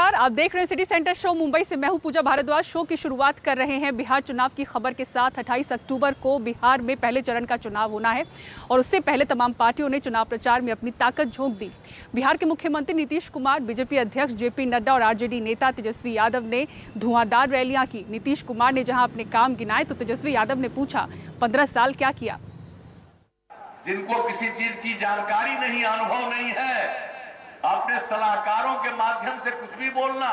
नमस्कार, आप देख रहे हैं सिटी सेंटर शो मुंबई से। मैं हूं पूजा भारद्वाज। शो की शुरुआत कर रहे हैं बिहार चुनाव की खबर के साथ। 28 अक्टूबर को बिहार में पहले चरण का चुनाव होना है और उससे पहले तमाम पार्टियों ने चुनाव प्रचार में अपनी ताकत झोंक दी। बिहार के मुख्यमंत्री नीतीश कुमार, बीजेपी अध्यक्ष जेपी नड्डा और आरजेडी नेता तेजस्वी यादव ने धुआंधार रैलियां की। नीतीश कुमार ने जहां अपने काम गिनाए तो तेजस्वी यादव ने पूछा, 15 साल क्या किया। जिनको किसी चीज की जानकारी नहीं, अनुभव नहीं है, अपने सलाहकारों के माध्यम से कुछ भी बोलना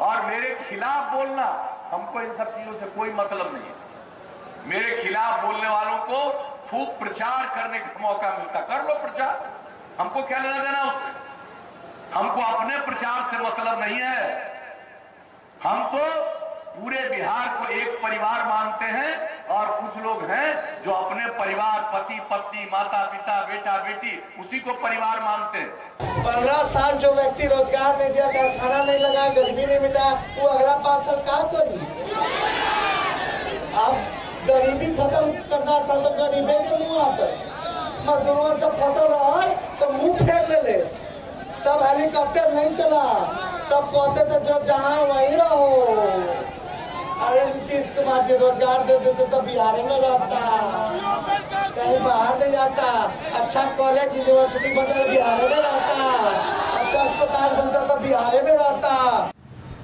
और मेरे खिलाफ बोलना, हमको इन सब चीजों से कोई मतलब नहीं है। मेरे खिलाफ बोलने वालों को खूब प्रचार करने का मौका मिलता, कर लो प्रचार, हमको क्या लेना देना उससे। हमको अपने प्रचार से मतलब नहीं है। हम तो पूरे बिहार को एक परिवार मानते हैं और कुछ लोग हैं जो अपने परिवार, पति पत्नी, माता पिता, बेटा बेटी, उसी को परिवार मानते हैं। 15 साल जो व्यक्ति रोजगार नहीं दिया, कारखाना नहीं लगाया, गरीबी नहीं मिटाया, वो अगला 5 साल काम करेंगे। अब गरीबी खत्म करना था तो गरीबी के मुंह आकर मजदूरों से फसल रहा तो मुंह फेर ले। तब हेलीकॉप्टर नहीं चला, तब कहते थे जो जहाँ वहीं रहो। अरे नीतीश कुमार जी रोजगार दे देते तो बिहार में रहता, कहीं बाहर नहीं जाता। अच्छा कॉलेज यूनिवर्सिटी बनता तो बिहार में रहता, अच्छा अस्पताल बनता तो बिहार में रहता।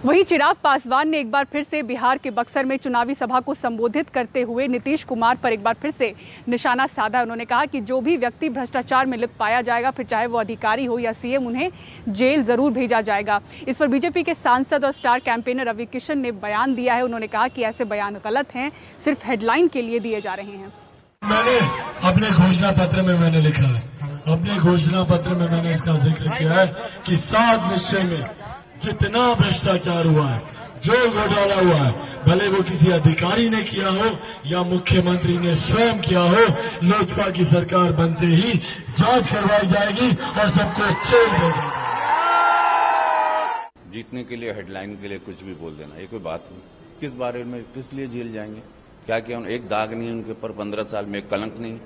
वहीं चिराग पासवान ने एक बार फिर से बिहार के बक्सर में चुनावी सभा को संबोधित करते हुए नीतीश कुमार पर एक बार फिर से निशाना साधा। उन्होंने कहा कि जो भी व्यक्ति भ्रष्टाचार में लिप्त पाया जाएगा, फिर चाहे वो अधिकारी हो या सीएम, उन्हें जेल जरूर भेजा जाएगा। इस पर बीजेपी के सांसद और स्टार कैंपेनर रवि किशन ने बयान दिया है। उन्होंने कहा कि ऐसे बयान गलत हैं, सिर्फ हेडलाइन के लिए दिए जा रहे हैं। मैंने अपने घोषणा पत्र में मैंने लिखा है, अपने घोषणा पत्र में मैंने इसका जिक्र किया है कि 7 विषय में जितना भ्रष्टाचार हुआ है, जो घोटाला हुआ है, भले वो किसी अधिकारी ने किया हो या मुख्यमंत्री ने स्वयं किया हो, लोजपा की सरकार बनते ही जांच करवाई जाएगी और सबको जेल भेजा। जीतने के लिए, हेडलाइन के लिए कुछ भी बोल देना, ये कोई बात नहीं। किस बारे में, किस लिए जेल जाएंगे? क्या किया? एक दाग नहीं उनके ऊपर, 15 साल में एक कलंक नहीं,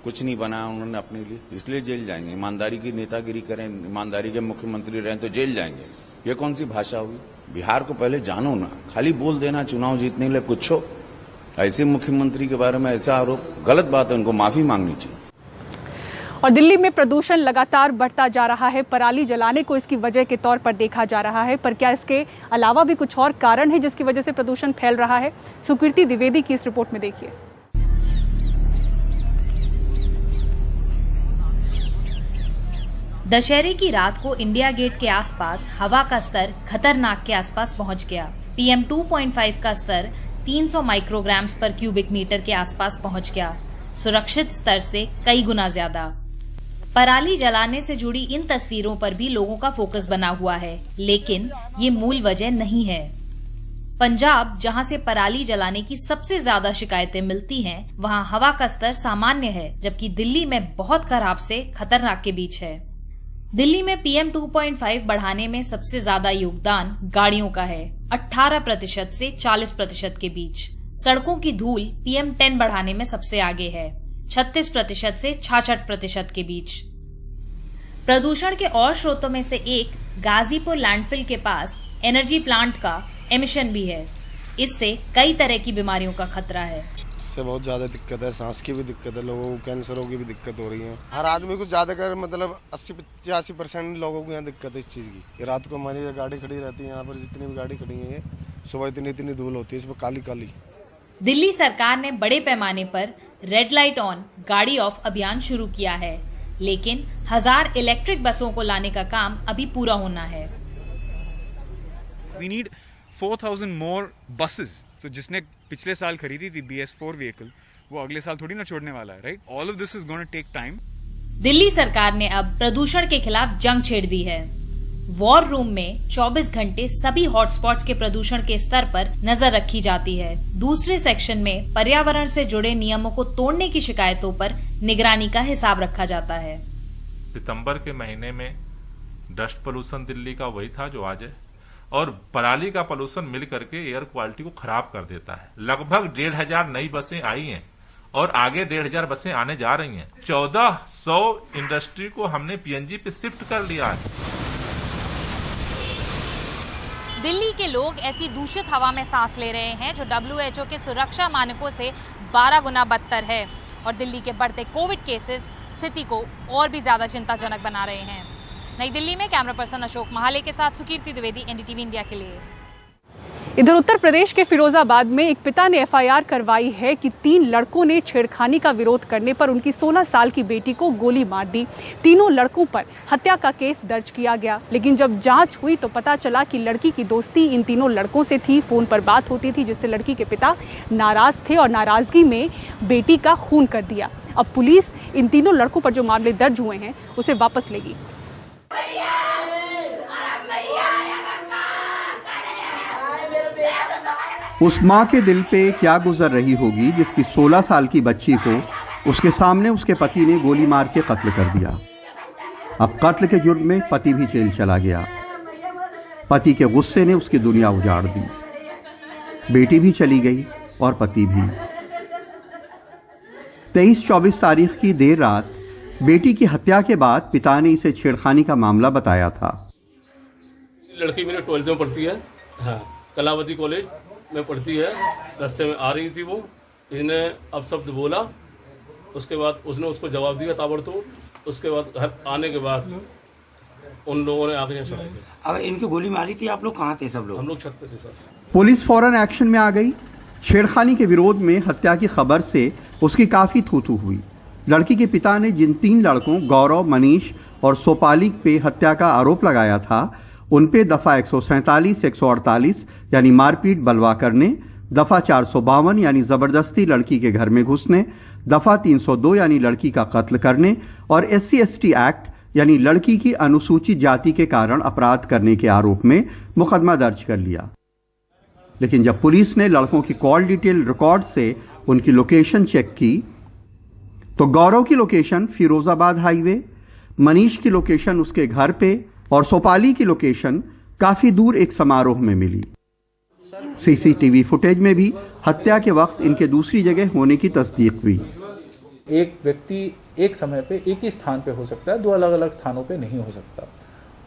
कुछ नहीं बनाया उन्होंने अपने लिए, इसलिए जेल जाएंगे। ईमानदारी की नेतागिरी करें, ईमानदारी के मुख्यमंत्री रहें तो जेल जाएंगे। ये कौन सी भाषा हुई? बिहार को पहले जानो ना, खाली बोल देना चुनाव जीतने के लिए कुछ हो। ऐसे मुख्यमंत्री के बारे में ऐसा आरोप गलत बात है, उनको माफी मांगनी चाहिए। और दिल्ली में प्रदूषण लगातार बढ़ता जा रहा है। पराली जलाने को इसकी वजह के तौर पर देखा जा रहा है, पर क्या इसके अलावा भी कुछ और कारण है जिसकी वजह से प्रदूषण फैल रहा है? सुकृति द्विवेदी की इस रिपोर्ट में देखिए। दशहरे की रात को इंडिया गेट के आसपास हवा का स्तर खतरनाक के आसपास पहुंच गया। PM 2.5 का स्तर 300 माइक्रोग्राम्स पर क्यूबिक मीटर के आसपास पहुंच गया, सुरक्षित स्तर से कई गुना ज्यादा। पराली जलाने से जुड़ी इन तस्वीरों पर भी लोगों का फोकस बना हुआ है, लेकिन ये मूल वजह नहीं है। पंजाब, जहां से पराली जलाने की सबसे ज्यादा शिकायतें मिलती हैं, वहां हवा का स्तर सामान्य है, जबकि दिल्ली में बहुत खराब से खतरनाक के बीच है। दिल्ली में PM 2.5 बढ़ाने में सबसे ज्यादा योगदान गाड़ियों का है, 18% से 40% के बीच। सड़कों की धूल PM 10 बढ़ाने में सबसे आगे है, 36% से 66% के बीच। प्रदूषण के और स्रोतों में से एक गाजीपुर लैंडफिल के पास एनर्जी प्लांट का एमिशन भी है। इससे कई तरह की बीमारियों का खतरा है। इससे बहुत ज्यादा दिक्कत है, सांस की भी दिक्कत है, लोगों को कैंसरों की भी दिक्कत हो रही है। हर आदमी को ज्यादा कर मतलब 80-85% लोगों को यहाँ दिक्कत है इस चीज की। रात को हमारी गाड़ी खड़ी रहती है, यहाँ पर जितनी भी गाड़ी खड़ी है, सुबह इतनी धूल होती है, इस पर काली काली। दिल्ली सरकार ने बड़े पैमाने पर रेड लाइट ऑन गाड़ी ऑफ अभियान शुरू किया है, लेकिन 1000 इलेक्ट्रिक बसों को लाने का काम अभी पूरा होना है। We need 4000 more buses. तो जिसने पिछले साल खरीदी थी BS4 व्हीकल, वो अगले साल थोड़ी ना छोड़ने वाला है, right? All of this is gonna take time. Delhi सरकार ने अब प्रदूषण के खिलाफ जंग छेड़ दी है। वॉर रूम में 24 घंटे सभी हॉटस्पॉट्स के प्रदूषण के स्तर पर नजर रखी जाती है। दूसरे सेक्शन में पर्यावरण से जुड़े नियमों को तोड़ने की शिकायतों पर निगरानी का हिसाब रखा जाता है। सितंबर के महीने में डस्ट पोल्यूशन दिल्ली का वही था जो आज है, और पराली का पोल्यूशन मिल करके एयर क्वालिटी को खराब कर देता है। लगभग 1500 नई बसें आई हैं और आगे 1500 बसें आने जा रही हैं। 1400 इंडस्ट्री को हमने PNG पे शिफ्ट कर लिया है। दिल्ली के लोग ऐसी दूषित हवा में सांस ले रहे हैं जो WHO के सुरक्षा मानकों से 12 गुना बदतर है और दिल्ली के बढ़ते कोविड केसेस स्थिति को और भी ज्यादा चिंताजनक बना रहे हैं। नई दिल्ली में कैमरा पर्सन अशोक महाले के साथ सुकीर्ति द्विवेदी, NDTV इंडिया के लिए। इधर उत्तर प्रदेश के फिरोजाबाद में एक पिता ने FIR करवाई है कि 3 लड़कों ने छेड़खानी का विरोध करने पर उनकी 16 साल की बेटी को गोली मार दी। तीनों लड़कों पर हत्या का केस दर्ज किया गया, लेकिन जब जांच हुई तो पता चला कि लड़की की दोस्ती इन तीनों लड़कों से थी। फोन पर बात होती थी, जिससे लड़की के पिता नाराज थे और नाराजगी में बेटी का खून कर दिया। अब पुलिस इन तीनों लड़कों पर जो मामले दर्ज हुए हैं उसे वापस लेगी। उस माँ के दिल पे क्या गुजर रही होगी जिसकी 16 साल की बच्ची को उसके सामने उसके पति ने गोली मार के कत्ल कर दिया। अब कत्ल के जुर्म में पति भी जेल चला गया। पति के गुस्से ने उसकी दुनिया उजाड़ दी। बेटी भी चली गई और पति भी। 23-24 तारीख की देर रात बेटी की हत्या के बाद पिता ने इसे छेड़खानी का मामला बताया था। लड़की मेरे 12th में पढ़ती है, हाँ, कलावती कॉलेज में पढ़ती है। रास्ते में आ रही थी वो, इसने अपशब्द बोला, उसके बाद उसने उसको जवाब दिया ताबड़तोड़। उसके बाद घर आने के बाद उन लोगों ने आगे चढ़ाई। अगर इनकी गोली मारी थी, आप लोग कहाँ थे? सब लोग हम लोग छत पे थे सर। पुलिस फौरन एक्शन में आ गई। छेड़खानी के विरोध में हत्या की खबर से उसकी काफी थू-थू हुई। लड़की के पिता ने जिन 3 लड़कों गौरव, मनीष और सोपालिक पे हत्या का आरोप लगाया था, उन पे दफा 147, 148 यानी मारपीट बलवा करने, दफा 452 यानी जबरदस्ती लड़की के घर में घुसने, दफा 302 यानी लड़की का कत्ल करने और SC/ST एक्ट यानी लड़की की अनुसूचित जाति के कारण अपराध करने के आरोप में मुकदमा दर्ज कर लिया। लेकिन जब पुलिस ने लड़कों की कॉल डिटेल रिकॉर्ड से उनकी लोकेशन चेक की तो गौरव की लोकेशन फिरोजाबाद हाईवे, मनीष की लोकेशन उसके घर पे और सोपाली की लोकेशन काफी दूर एक समारोह में मिली। CCTV फुटेज में भी हत्या के वक्त इनके दूसरी जगह होने की तस्दीक हुई। एक व्यक्ति एक समय पे एक ही स्थान पे हो सकता है, 2 अलग अलग स्थानों पे नहीं हो सकता।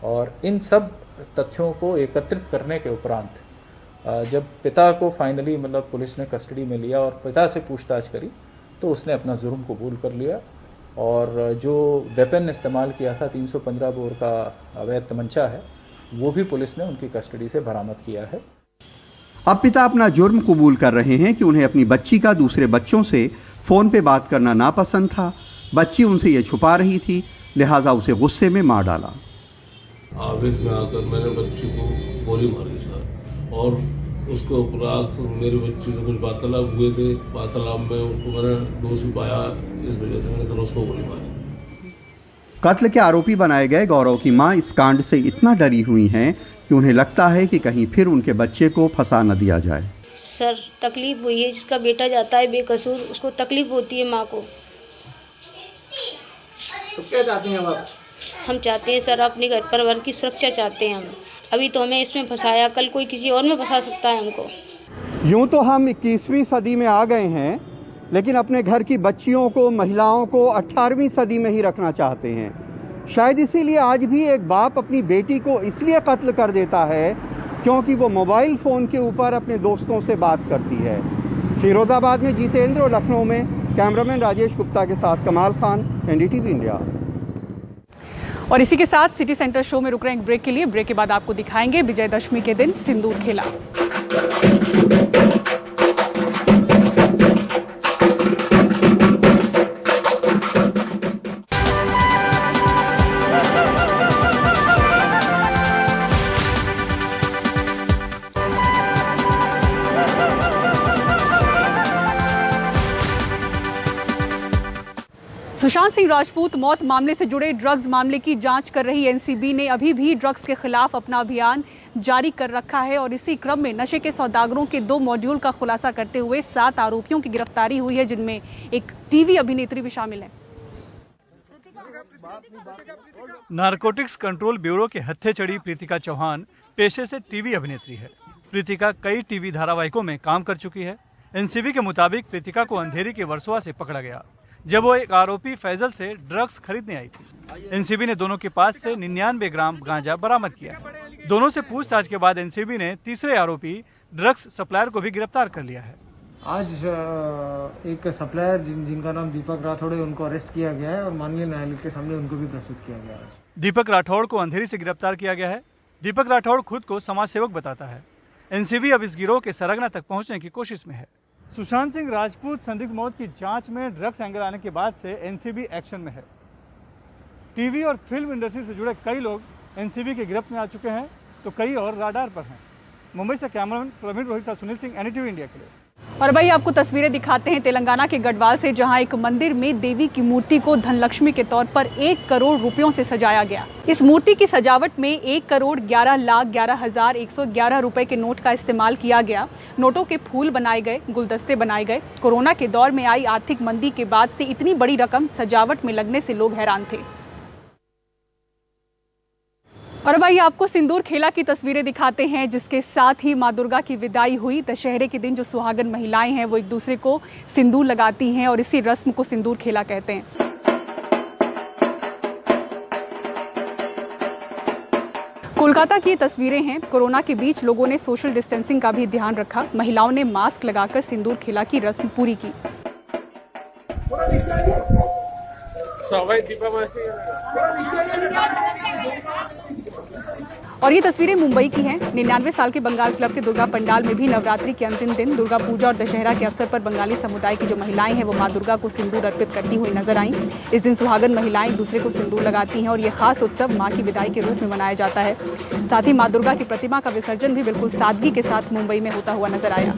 और इन सब तथ्यों को एकत्रित करने के उपरांत जब पिता को फाइनली मतलब पुलिस ने कस्टडी में लिया और पिता से पूछताछ करी तो उसने अपना जुर्म कबूल कर लिया और जो वेपन इस्तेमाल किया था 315 बोर का अवैध तमंचा है, वो भी पुलिस ने उनकी कस्टडी से बरामद किया है। अब पिता अपना जुर्म कबूल कर रहे हैं कि उन्हें अपनी बच्ची का दूसरे बच्चों से फोन पे बात करना नापसंद था। बच्ची उनसे ये छुपा रही थी, लिहाजा उसे गुस्से में मार डाला। आवेश में आकर मैंने बच्ची को गोली मारी सर, और उसके उपरांत मेरी बच्ची से कुछ वार्तालाप हुए थे। वार्तालाप में उसको मैंने दोषी पाया, इस वजह से मैंने सर उसको गोली मारी। कत्ल के आरोपी बनाए गए गौरव की मां इस कांड से इतना डरी हुई हैं कि उन्हें लगता है कि कहीं फिर उनके बच्चे को फंसा न दिया जाए। सर तकलीफ हुई है, जिसका बेटा जाता है बेकसूर उसको तकलीफ होती है माँ को। तो क्या चाहते हैं आप? हम चाहते हैं सर अपने घर परिवार की सुरक्षा चाहते हैं हम। अभी तो हमें इसमें फंसाया, कल कोई किसी और में फंसा सकता है हमको। यूं तो हम 21वीं सदी में आ गए हैं, लेकिन अपने घर की बच्चियों को, महिलाओं को 18वीं सदी में ही रखना चाहते हैं। शायद इसीलिए आज भी एक बाप अपनी बेटी को इसलिए कत्ल कर देता है क्योंकि वो मोबाइल फोन के ऊपर अपने दोस्तों से बात करती है। फिरोजाबाद में जितेंद्र और लखनऊ में कैमरामैन राजेश गुप्ता के साथ कमाल खान, NDTV इंडिया। और इसी के साथ सिटी सेंटर शो में रुक रहे हैं एक ब्रेक के लिए। ब्रेक के बाद आपको दिखाएंगे विजयदशमी के दिन सिंदूर खेला। सुशांत सिंह राजपूत मौत मामले से जुड़े ड्रग्स मामले की जांच कर रही एनसीबी ने अभी भी ड्रग्स के खिलाफ अपना अभियान जारी कर रखा है और इसी क्रम में नशे के सौदागरों के 2 मॉड्यूल का खुलासा करते हुए 7 आरोपियों की गिरफ्तारी हुई है, जिनमें एक टीवी अभिनेत्री भी शामिल है। नारकोटिक्स कंट्रोल ब्यूरो के हत्थे चढ़ी प्रीतिका चौहान पेशे से टीवी अभिनेत्री है। प्रीतिका कई टीवी धारावाहिकों में काम कर चुकी है। एनसीबी के मुताबिक प्रीतिका को अंधेरी के वर्सोवा से पकड़ा गया जब वो एक आरोपी फैजल से ड्रग्स खरीदने आई थी। एनसीबी ने दोनों के पास से 99 ग्राम गांजा बरामद किया है। दोनों से पूछताछ के बाद एनसीबी ने तीसरे आरोपी ड्रग्स सप्लायर को भी गिरफ्तार कर लिया है। आज एक सप्लायर जिनका नाम दीपक राठौड़ है, उनको अरेस्ट किया गया है और माननीय न्यायालय के सामने उनको भी प्रस्तुत किया गया है। दीपक राठौड़ को अंधेरी से गिरफ्तार किया गया है। दीपक राठौड़ खुद को समाज सेवक बताता है। एनसीबी अब इस गिरोह के सरगना तक पहुंचने की कोशिश में है। सुशांत सिंह राजपूत संदिग्ध मौत की जांच में ड्रग्स एंगल आने के बाद से एनसीबी एक्शन में है। टीवी और फिल्म इंडस्ट्री से जुड़े कई लोग एनसीबी की गिरफ्त में आ चुके हैं, तो कई और राडार पर हैं। मुंबई से कैमरामैन प्रवीण रोहित साथ सुनील सिंह, एनडीटीवी इंडिया के लिए। और भाई आपको तस्वीरें दिखाते हैं तेलंगाना के गढ़वाल से, जहां एक मंदिर में देवी की मूर्ति को धनलक्ष्मी के तौर पर 1 करोड़ रुपयों से सजाया गया। इस मूर्ति की सजावट में 1,11,11,111 रुपए के नोट का इस्तेमाल किया गया। नोटों के फूल बनाए गए, गुलदस्ते बनाए गए। कोरोना के दौर में आई आर्थिक मंदी के बाद से इतनी बड़ी रकम सजावट में लगने से लोग हैरान थे। और भाई आपको सिंदूर खेला की तस्वीरें दिखाते हैं, जिसके साथ ही मां दुर्गा की विदाई हुई। दशहरे के दिन जो सुहागन महिलाएं हैं वो एक दूसरे को सिंदूर लगाती हैं और इसी रस्म को सिंदूर खेला कहते हैं। कोलकाता की तस्वीरें हैं। कोरोना के बीच लोगों ने सोशल डिस्टेंसिंग का भी ध्यान रखा। महिलाओं ने मास्क लगाकर सिंदूर खेला की रस्म पूरी की। और ये तस्वीरें मुंबई की हैं। 99 साल के बंगाल क्लब के दुर्गा पंडाल में भी नवरात्रि के अंतिम दिन दुर्गा पूजा और दशहरा के अवसर पर बंगाली समुदाय की जो महिलाएं हैं वो मां दुर्गा को सिंदूर अर्पित करती हुई नजर आईं। इस दिन सुहागन महिलाएं एक दूसरे को सिंदूर लगाती हैं और ये खास उत्सव मां की विदाई के रूप में मनाया जाता है। साथ ही मां दुर्गा की प्रतिमा का विसर्जन भी बिल्कुल सादगी के साथ मुंबई में होता हुआ नजर आया।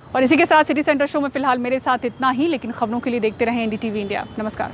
और इसी के साथ सिटी सेंटर शो में फिलहाल मेरे साथ इतना ही, लेकिन खबरों के लिए देखते रहें एनडीटीवी इंडिया। नमस्कार।